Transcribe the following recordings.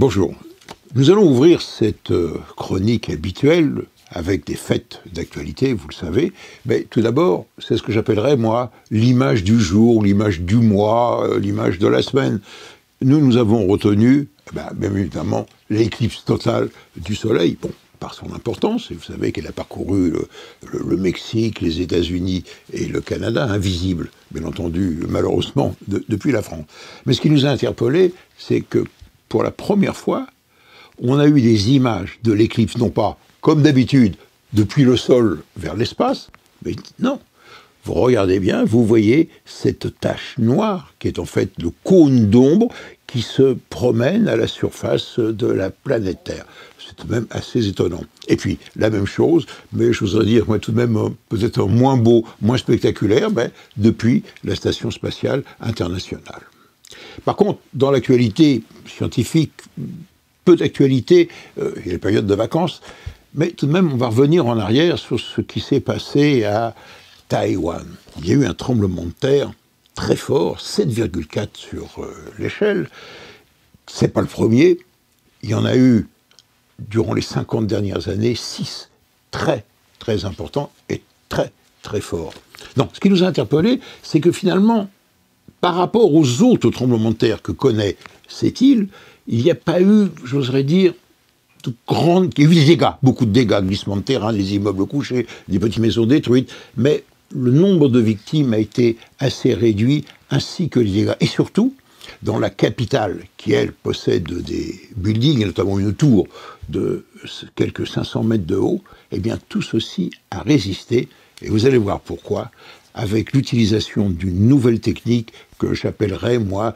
Bonjour. Nous allons ouvrir cette chronique habituelle avec des faits d'actualité, vous le savez. Mais tout d'abord, c'est ce que j'appellerais, moi, l'image du jour, l'image du mois, l'image de la semaine. Nous avons retenu, bien évidemment, l'éclipse totale du Soleil. Bon, par son importance, et vous savez qu'elle a parcouru le Mexique, les États-Unis et le Canada, invisible, bien entendu, malheureusement, depuis la France. Mais ce qui nous a interpellés, c'est que pour la première fois, on a eu des images de l'éclipse, non pas, comme d'habitude, depuis le sol vers l'espace, mais non. Vous regardez bien, vous voyez cette tache noire, qui est en fait le cône d'ombre qui se promène à la surface de la planète Terre. C'est tout de même assez étonnant. Et puis, la même chose, mais je voudrais dire, moi, tout de même, peut-être moins beau, moins spectaculaire, depuis la Station spatiale internationale. Par contre, dans l'actualité scientifique, peu d'actualité, il y a la période de vacances, mais tout de même, on va revenir en arrière sur ce qui s'est passé à Taïwan. Il y a eu un tremblement de terre très fort, 7,4 sur l'échelle. C'est pas le premier. Il y en a eu, durant les 50 dernières années, 6 très, très importants et très, très forts. Donc, ce qui nous a interpellés, c'est que finalement, par rapport aux autres tremblements de terre que connaît cette île, il n'y a pas eu, j'oserais dire, de grandes... Il y a eu des dégâts, beaucoup de dégâts, glissements de terrain, des immeubles couchés, des petites maisons détruites, mais le nombre de victimes a été assez réduit, ainsi que les dégâts. Et surtout, dans la capitale, qui, elle, possède des buildings, et notamment une tour de quelques 500 mètres de haut, eh bien, tout ceci a résisté, et vous allez voir pourquoi, avec l'utilisation d'une nouvelle technique que j'appellerais, moi,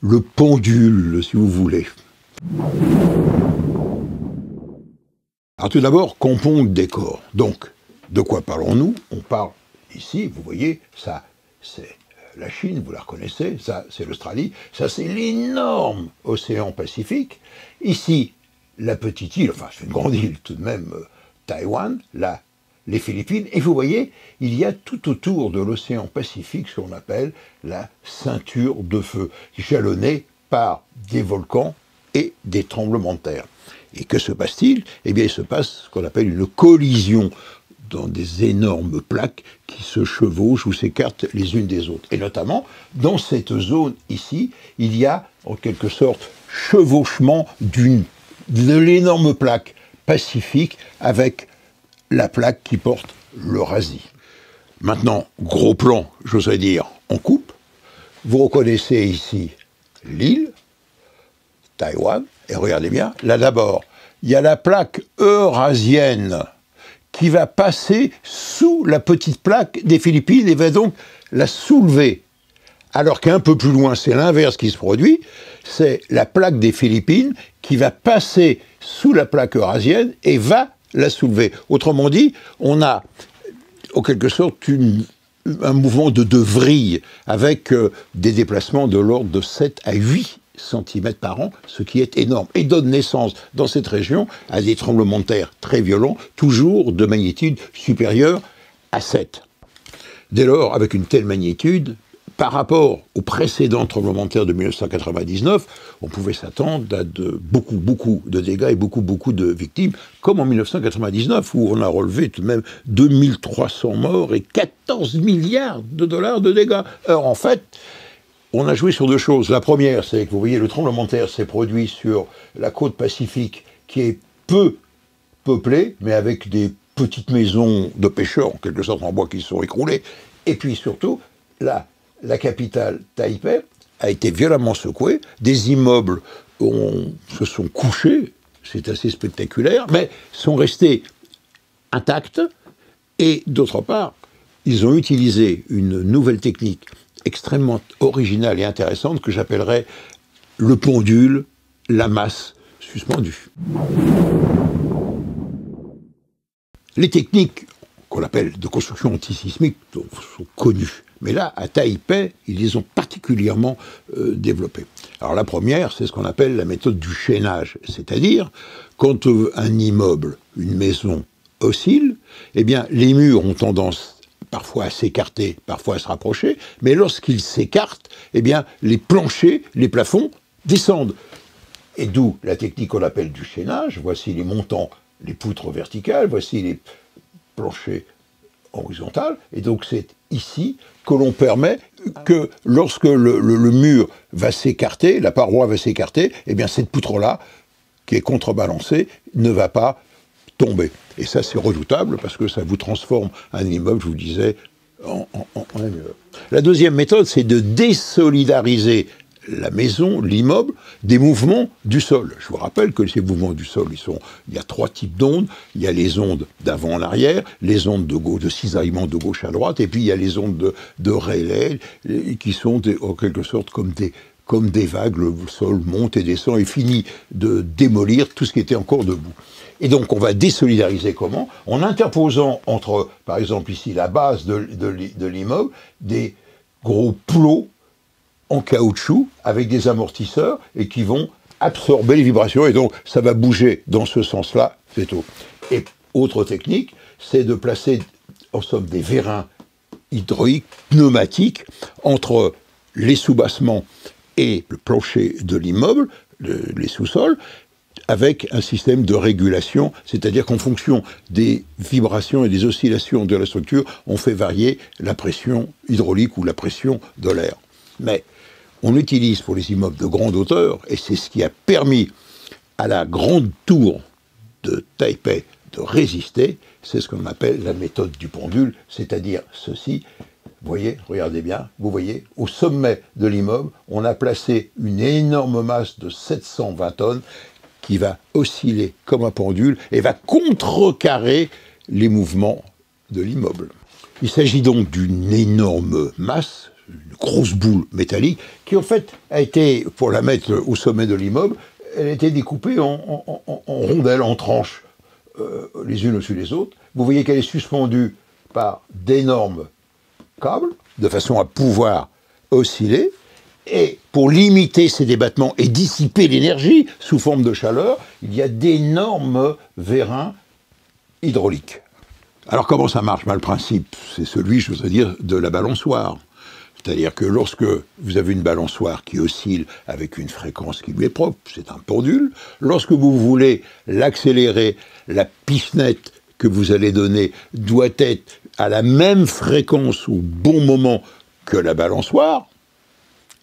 le pendule, si vous voulez. Alors tout d'abord, campons le décor. Donc, de quoi parlons-nous? On parle ici, vous voyez, ça c'est la Chine, vous la reconnaissez, ça c'est l'Australie, ça c'est l'énorme océan Pacifique. Ici, la petite île, enfin c'est une grande île tout de même, Taïwan, là, les Philippines, et vous voyez, il y a tout autour de l'océan Pacifique ce qu'on appelle la ceinture de feu, jalonnée par des volcans et des tremblements de terre. Et que se passe-t-il? Eh bien, il se passe ce qu'on appelle une collision dans des énormes plaques qui se chevauchent ou s'écartent les unes des autres. Et notamment, dans cette zone ici, il y a en quelque sorte chevauchement de l'énorme plaque pacifique avec la plaque qui porte l'Eurasie. Maintenant, gros plan, j'oserais dire, en coupe. Vous reconnaissez ici l'île, Taïwan, et regardez bien, là d'abord, il y a la plaque eurasienne qui va passer sous la petite plaque des Philippines et va donc la soulever. Alors qu'un peu plus loin, c'est l'inverse qui se produit, c'est la plaque des Philippines qui va passer sous la plaque eurasienne et va la soulever. Autrement dit, on a en quelque sorte un mouvement de vrille avec des déplacements de l'ordre de 7 à 8 cm par an, ce qui est énorme, et donne naissance dans cette région à des tremblements de terre très violents, toujours de magnitude supérieure à 7. Dès lors, avec une telle magnitude, par rapport au précédent tremblement de terre de 1999, on pouvait s'attendre à beaucoup de dégâts et beaucoup de victimes, comme en 1999, où on a relevé tout de même 2300 morts et 14 milliards de dollars de dégâts. Alors en fait, on a joué sur deux choses. La première, c'est que vous voyez, le tremblement de terre s'est produit sur la côte pacifique, qui est peu peuplée, mais avec des petites maisons de pêcheurs, en quelque sorte en bois, qui se sont écroulées. Et puis surtout, la capitale, Taipei, a été violemment secouée. Des immeubles se sont couchés, c'est assez spectaculaire, mais sont restés intacts. Et d'autre part, ils ont utilisé une nouvelle technique extrêmement originale et intéressante que j'appellerais le pendule, la masse suspendue. Les techniques qu'on appelle de construction antisismique sont connues. Mais là, à Taipei, ils les ont particulièrement développées. Alors la première, c'est ce qu'on appelle la méthode du chaînage. C'est-à-dire, quand un immeuble, une maison, oscille, eh bien, les murs ont tendance parfois à s'écarter, parfois à se rapprocher, mais lorsqu'ils s'écartent, eh bien, les planchers, les plafonds descendent. Et d'où la technique qu'on appelle du chaînage. Voici les montants, les poutres verticales, voici les planchers horizontaux. Et donc c'est ici que l'on permet que lorsque le mur va s'écarter, la paroi va s'écarter, eh bien cette poutre-là, qui est contrebalancée, ne va pas tomber. Et ça c'est redoutable parce que ça vous transforme un immeuble, je vous disais, en un immeuble. La deuxième méthode, c'est de désolidariser la maison, l'immeuble, des mouvements du sol. Je vous rappelle que ces mouvements du sol, il y a 3 types d'ondes. Il y a les ondes d'avant en arrière, les ondes de cisaillement de gauche à droite, et puis il y a les ondes de relais, qui sont en quelque sorte comme des vagues. Le sol monte et descend et finit de démolir tout ce qui était encore debout. Et donc on va désolidariser comment? En interposant entre, par exemple ici, la base de l'immeuble, des gros plots en caoutchouc avec des amortisseurs et qui vont absorber les vibrations et donc ça va bouger dans ce sens-là, c'est tout. Et autre technique, c'est de placer en somme des vérins hydrauliques, pneumatiques, entre les soubassements et le plancher de l'immeuble, les sous-sols, avec un système de régulation, c'est-à-dire qu'en fonction des vibrations et des oscillations de la structure, on fait varier la pression hydraulique ou la pression de l'air. Mais on utilise pour les immeubles de grande hauteur, et c'est ce qui a permis à la grande tour de Taipei de résister, c'est ce qu'on appelle la méthode du pendule, c'est-à-dire ceci. Vous voyez, regardez bien, vous voyez, au sommet de l'immeuble, on a placé une énorme masse de 720 tonnes qui va osciller comme un pendule et va contrecarrer les mouvements de l'immeuble. Il s'agit donc d'une énorme masse, une grosse boule métallique, qui en fait a été, pour la mettre au sommet de l'immeuble, elle a été découpée en rondelles, en tranches, les unes au-dessus des autres. Vous voyez qu'elle est suspendue par d'énormes câbles, de façon à pouvoir osciller, et pour limiter ces débattements et dissiper l'énergie sous forme de chaleur, il y a d'énormes vérins hydrauliques. Alors comment ça marche? Le principe, c'est celui, je voudrais dire, de la balançoire. C'est-à-dire que lorsque vous avez une balançoire qui oscille avec une fréquence qui lui est propre, c'est un pendule. Lorsque vous voulez l'accélérer, la pifnette que vous allez donner doit être à la même fréquence au bon moment que la balançoire.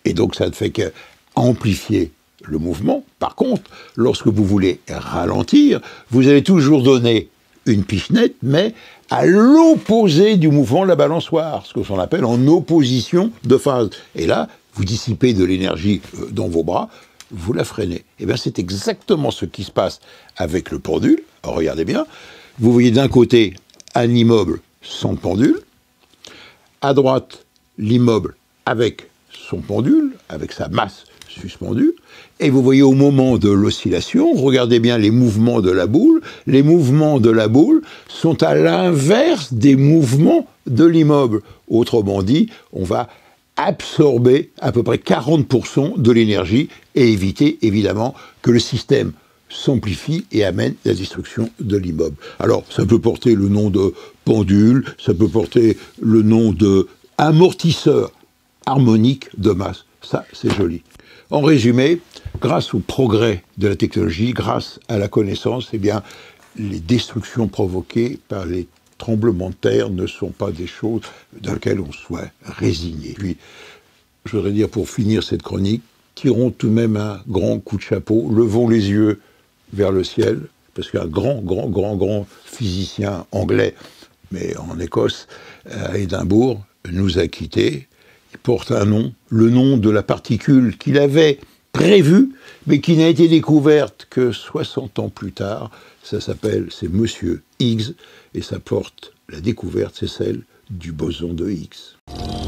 Et donc ça ne fait qu'amplifier le mouvement. Par contre, lorsque vous voulez ralentir, vous allez toujours donner une pichenette, mais à l'opposé du mouvement de la balançoire, ce qu'on appelle en opposition de phase. Et là, vous dissipez de l'énergie dans vos bras, vous la freinez. Et bien c'est exactement ce qui se passe avec le pendule. Alors, regardez bien, vous voyez d'un côté un immeuble sans pendule, à droite l'immeuble avec son pendule, avec sa masse suspendue, et vous voyez au moment de l'oscillation, regardez bien les mouvements de la boule. Les mouvements de la boule sont à l'inverse des mouvements de l'immeuble. Autrement dit, on va absorber à peu près 40% de l'énergie et éviter évidemment que le système s'amplifie et amène la destruction de l'immeuble. Alors, ça peut porter le nom de pendule, ça peut porter le nom de amortisseur harmonique de masse. Ça, c'est joli. En résumé, grâce au progrès de la technologie, grâce à la connaissance, eh bien, les destructions provoquées par les tremblements de terre ne sont pas des choses dans lesquelles on soit résigné. Puis, je voudrais dire, pour finir cette chronique, tirons tout de même un grand coup de chapeau, levons les yeux vers le ciel, parce qu'un grand physicien anglais, mais en Écosse, à Édimbourg, nous a quittés. Il porte un nom, le nom de la particule qu'il avait prévue, mais qui n'a été découverte que 60 ans plus tard. Ça s'appelle, c'est Monsieur Higgs, et ça porte, la découverte, c'est celle du boson de Higgs.